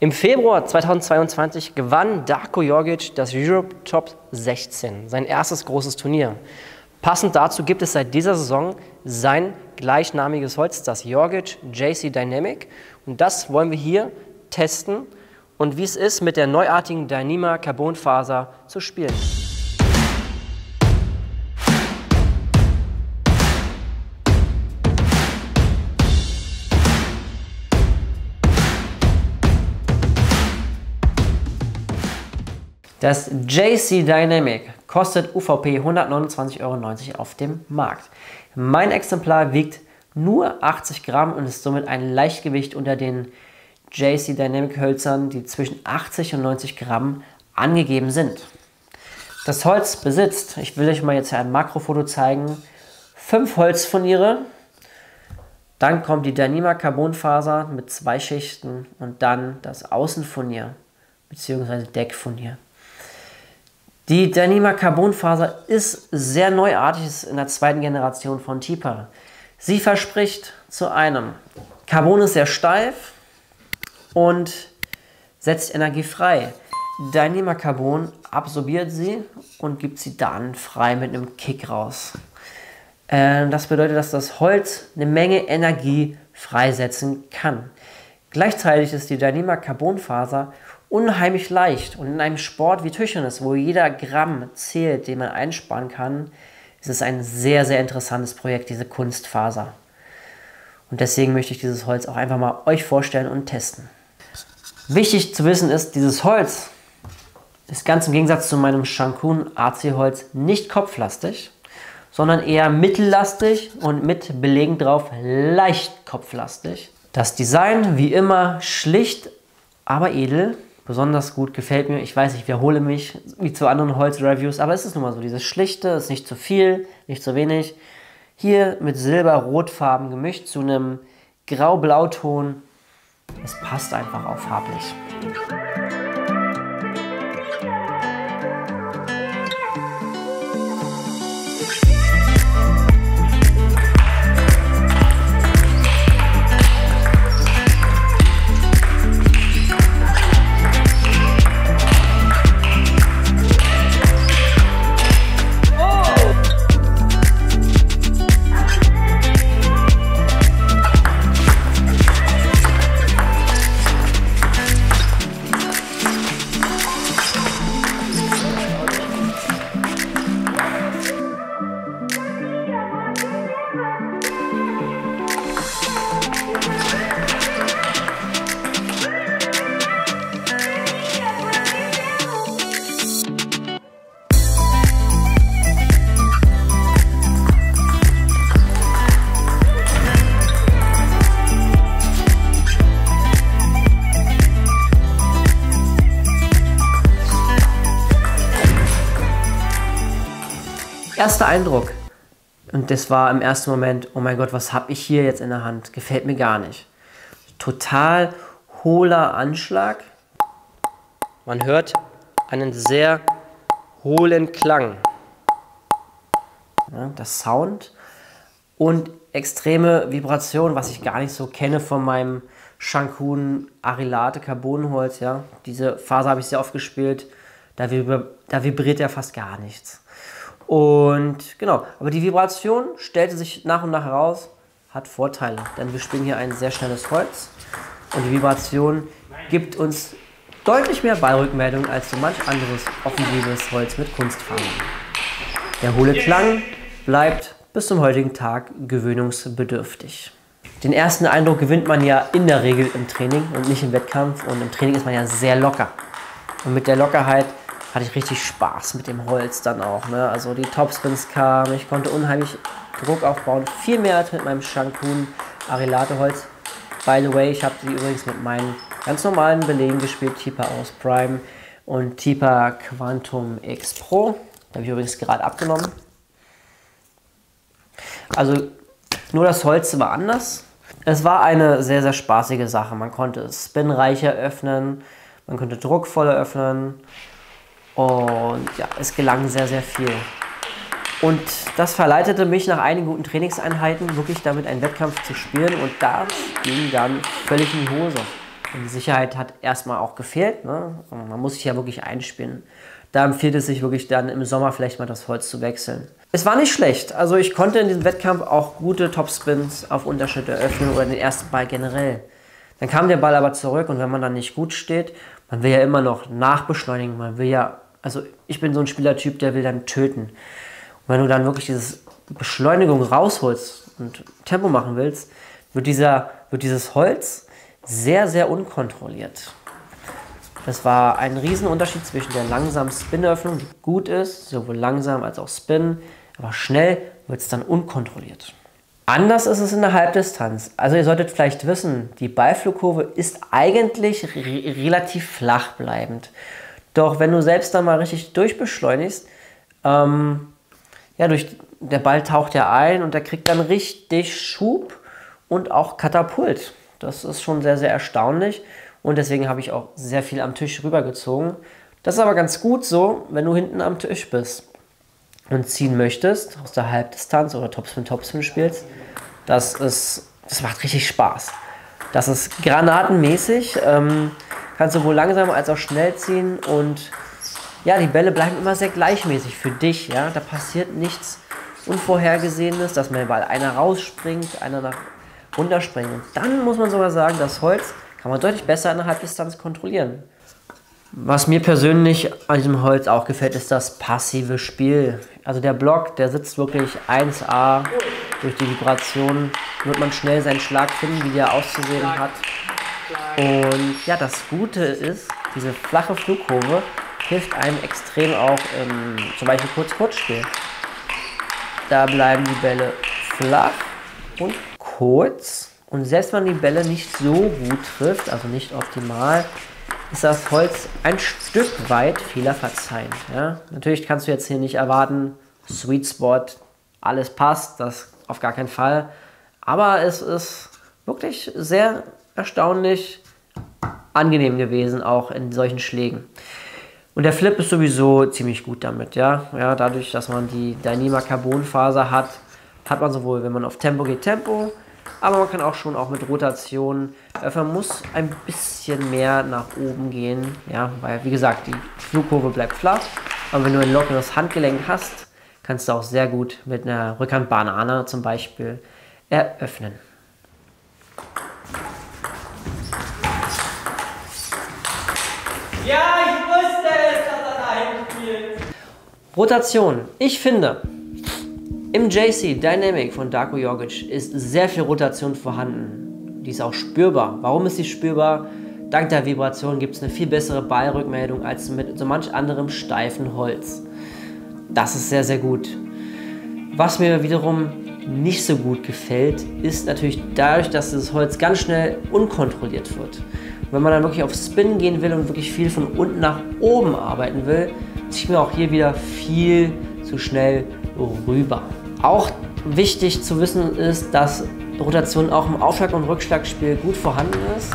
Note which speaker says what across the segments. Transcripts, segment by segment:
Speaker 1: Im Februar 2022 gewann Darko Jorgic das Europe Top 16, sein erstes großes Turnier. Passend dazu gibt es seit dieser Saison sein gleichnamiges Holz, das Jorgic JC Dynamic. Und das wollen wir hier testen und wie es ist, mit der neuartigen Dyneema Carbonfaser zu spielen. Das JC Dynamic kostet UVP 129,90 € auf dem Markt. Mein Exemplar wiegt nur 80 Gramm und ist somit ein Leichtgewicht unter den JC Dynamic Hölzern, die zwischen 80 und 90 Gramm angegeben sind. Das Holz besitzt, ich will euch mal jetzt ein Makrofoto zeigen, 5 Holzfurniere. Dann kommt die Dyneema Carbonfaser mit 2 Schichten und dann das Außenfurnier bzw. Deckfurnier. Die Dyneema Carbonfaser ist sehr neuartig, ist in der zweiten Generation von Tipa. Sie verspricht zu einem: Carbon ist sehr steif und setzt Energie frei. Dyneema Carbon absorbiert sie und gibt sie dann frei mit einem Kick raus. Das bedeutet, dass das Holz eine Menge Energie freisetzen kann. Gleichzeitig ist die Dyneema Carbonfaser unheimlich leicht und in einem Sport wie Tischtennis, wo jeder Gramm zählt, den man einsparen kann, ist es ein sehr, sehr interessantes Projekt, diese Kunstfaser. Und deswegen möchte ich dieses Holz auch einfach mal euch vorstellen und testen. Wichtig zu wissen ist, dieses Holz ist ganz im Gegensatz zu meinem Shangkun AC Holz nicht kopflastig, sondern eher mittellastig und mit Belegen drauf leicht kopflastig. Das Design wie immer schlicht, aber edel. Besonders gut gefällt mir, ich weiß, ich wiederhole mich wie zu anderen Holz-Reviews, aber es ist nun mal so, dieses Schlichte ist nicht zu viel, nicht zu wenig. Hier mit Silber-Rotfarben gemischt zu einem Grau-Blauton. Es passt einfach auch farblich. Erster Eindruck, und das war im ersten Moment, oh mein Gott, was habe ich hier jetzt in der Hand? Gefällt mir gar nicht. Total hohler Anschlag. Man hört einen sehr hohlen Klang. Ja, das Sound und extreme Vibration, was ich gar nicht so kenne von meinem Shangkun Arilate Carbonholz. Ja. Diese Faser habe ich sehr oft gespielt, da vibriert ja fast gar nichts. Und genau, aber die Vibration stellte sich nach und nach heraus, hat Vorteile, denn wir spielen hier ein sehr schnelles Holz und die Vibration gibt uns deutlich mehr Ballrückmeldung als so manch anderes offensives Holz mit Kunstfarben. Der hohle Klang bleibt bis zum heutigen Tag gewöhnungsbedürftig. Den ersten Eindruck gewinnt man ja in der Regel im Training und nicht im Wettkampf, und im Training ist man ja sehr locker. Und mit der Lockerheit hatte ich richtig Spaß mit dem Holz dann auch. Ne? Also die Topspins kamen, ich konnte unheimlich Druck aufbauen. Viel mehr als mit meinem Shangkun Arilate Holz. By the way, ich habe die übrigens mit meinen ganz normalen Belegen gespielt. Tipa aus Prime und Tipa Quantum X Pro. Da habe ich übrigens gerade abgenommen. Also nur das Holz war anders. Es war eine sehr, sehr spaßige Sache. Man konnte es spinreicher öffnen, man konnte druckvoller öffnen. Und ja, es gelang sehr, sehr viel. Und das verleitete mich nach einigen guten Trainingseinheiten wirklich damit einen Wettkampf zu spielen, und das ging dann völlig in die Hose. Und die Sicherheit hat erstmal auch gefehlt. Ne? Man muss sich ja wirklich einspielen. Da empfiehlt es sich wirklich dann im Sommer vielleicht mal das Holz zu wechseln. Es war nicht schlecht. Also ich konnte in diesem Wettkampf auch gute Topspins auf Unterschritt eröffnen oder den ersten Ball generell. Dann kam der Ball aber zurück und wenn man dann nicht gut steht, man will ja immer noch nachbeschleunigen. Man will ja, also ich bin so ein Spielertyp, der will dann töten. Und wenn du dann wirklich diese Beschleunigung rausholst und Tempo machen willst, wird dieses Holz sehr, sehr unkontrolliert. Das war ein Riesenunterschied zwischen der langsamen Spin-Öffnung, die gut ist, sowohl langsam als auch Spin, aber schnell wird es dann unkontrolliert. Anders ist es in der Halbdistanz. Also ihr solltet vielleicht wissen, die Ballflugkurve ist eigentlich relativ flach bleibend. Doch wenn du selbst dann mal richtig durchbeschleunigst, der Ball taucht ja ein und der kriegt dann richtig Schub und auch Katapult. Das ist schon sehr, sehr erstaunlich. Und deswegen habe ich auch sehr viel am Tisch rübergezogen. Das ist aber ganz gut so, wenn du hinten am Tisch bist und ziehen möchtest, aus der Halbdistanz oder Topspin spielst. Das macht richtig Spaß. Das ist granatenmäßig. Kannst sowohl langsam als auch schnell ziehen. Und ja, die Bälle bleiben immer sehr gleichmäßig für dich. Ja? Da passiert nichts Unvorhergesehenes, dass mir Ball einer rausspringt, einer nach runterspringt. Und dann muss man sogar sagen, das Holz kann man deutlich besser in der Halbdistanz kontrollieren. Was mir persönlich an diesem Holz auch gefällt, ist das passive Spiel. Also der Block, der sitzt wirklich 1A. Durch die Vibration wird man schnell seinen Schlag finden, wie der auszusehen hat. Und ja, das Gute ist, diese flache Flugkurve hilft einem extrem auch im zum Beispiel Kurz-Kurz-Spiel. Da bleiben die Bälle flach und kurz. Und selbst wenn man die Bälle nicht so gut trifft, also nicht optimal, ist das Holz ein Stück weit fehlerverzeihend. Ja? Natürlich kannst du jetzt hier nicht erwarten, Sweet Spot, alles passt, das auf gar keinen Fall. Aber es ist wirklich sehr erstaunlich angenehm gewesen, auch in solchen Schlägen. Und der Flip ist sowieso ziemlich gut damit. Ja, dadurch, dass man die Dyneema Carbonfaser hat, hat man sowohl, wenn man auf Tempo geht, Tempo, aber man kann auch schon mit Rotation, man muss ein bisschen mehr nach oben gehen, ja, weil wie gesagt, die Flugkurve bleibt flach, aber wenn du ein lockeres Handgelenk hast, kannst du auch sehr gut mit einer Rückhandbanane zum Beispiel eröffnen. Ja, ich wusste es, dass er da hinspielt. Rotation. Ich finde, im JC Dynamic von Darko Jorgic ist sehr viel Rotation vorhanden. Die ist auch spürbar. Warum ist sie spürbar? Dank der Vibration gibt es eine viel bessere Ballrückmeldung als mit so manch anderem steifen Holz. Das ist sehr, sehr gut. Was mir wiederum nicht so gut gefällt, ist natürlich dadurch, dass das Holz ganz schnell unkontrolliert wird. Und wenn man dann wirklich auf Spin gehen will und wirklich viel von unten nach oben arbeiten will, zieht mir auch hier wieder viel zu schnell rüber. Auch wichtig zu wissen ist, dass Rotation auch im Aufschlag- und Rückschlagspiel gut vorhanden ist,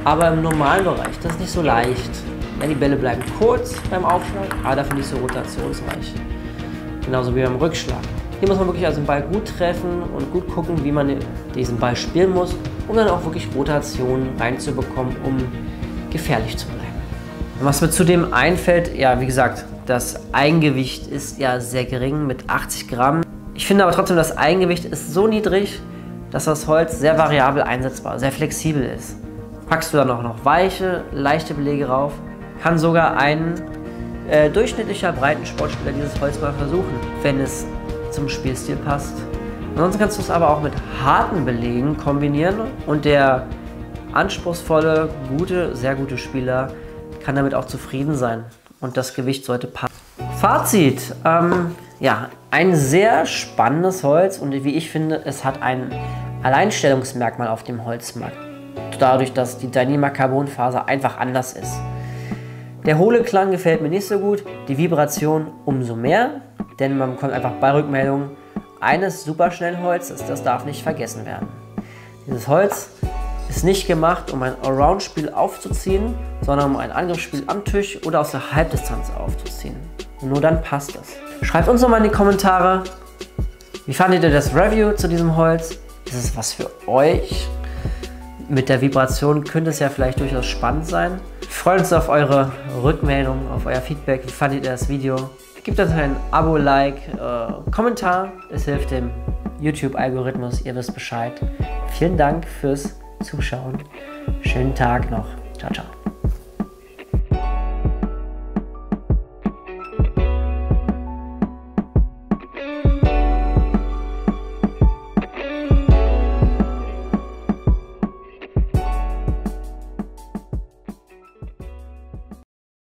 Speaker 1: aber im normalen Bereich, das ist nicht so leicht. Ja, die Bälle bleiben kurz beim Aufschlag, aber dafür nicht so rotationsreich. Genauso wie beim Rückschlag. Hier muss man wirklich also den Ball gut treffen und gut gucken, wie man diesen Ball spielen muss, um dann auch wirklich Rotation reinzubekommen, um gefährlich zu bleiben. Und was mir zudem einfällt, ja wie gesagt, das Eigengewicht ist ja sehr gering mit 80 Gramm. Ich finde aber trotzdem, das Eigengewicht ist so niedrig, dass das Holz sehr variabel einsetzbar, sehr flexibel ist. Packst du dann auch noch weiche, leichte Belege rauf, kann sogar ein durchschnittlicher Breitensportspieler dieses Holz mal versuchen, wenn es zum Spielstil passt. Ansonsten kannst du es aber auch mit harten Belegen kombinieren und der anspruchsvolle, sehr gute Spieler kann damit auch zufrieden sein und das Gewicht sollte passen. Fazit, ja, ein sehr spannendes Holz und wie ich finde, es hat ein Alleinstellungsmerkmal auf dem Holzmarkt, dadurch, dass die Dyneema Carbonfaser einfach anders ist. Der hohle Klang gefällt mir nicht so gut, die Vibration umso mehr, denn man bekommt einfach Ballrückmeldungen eines superschnellen Holzes, das darf nicht vergessen werden. Dieses Holz ist nicht gemacht, um ein Allround-Spiel aufzuziehen, sondern um ein Angriffsspiel am Tisch oder aus der Halbdistanz aufzuziehen. Und nur dann passt es. Schreibt uns doch mal in die Kommentare, wie fandet ihr das Review zu diesem Holz? Ist es was für euch? mit der Vibration könnte es ja vielleicht durchaus spannend sein. Wir freuen uns auf eure Rückmeldung, auf euer Feedback. Wie fandet ihr das Video? Gebt uns ein Abo, Like, Kommentar. Es hilft dem YouTube-Algorithmus. Ihr wisst Bescheid. Vielen Dank fürs Zuschauen. Schönen Tag noch. Ciao, ciao.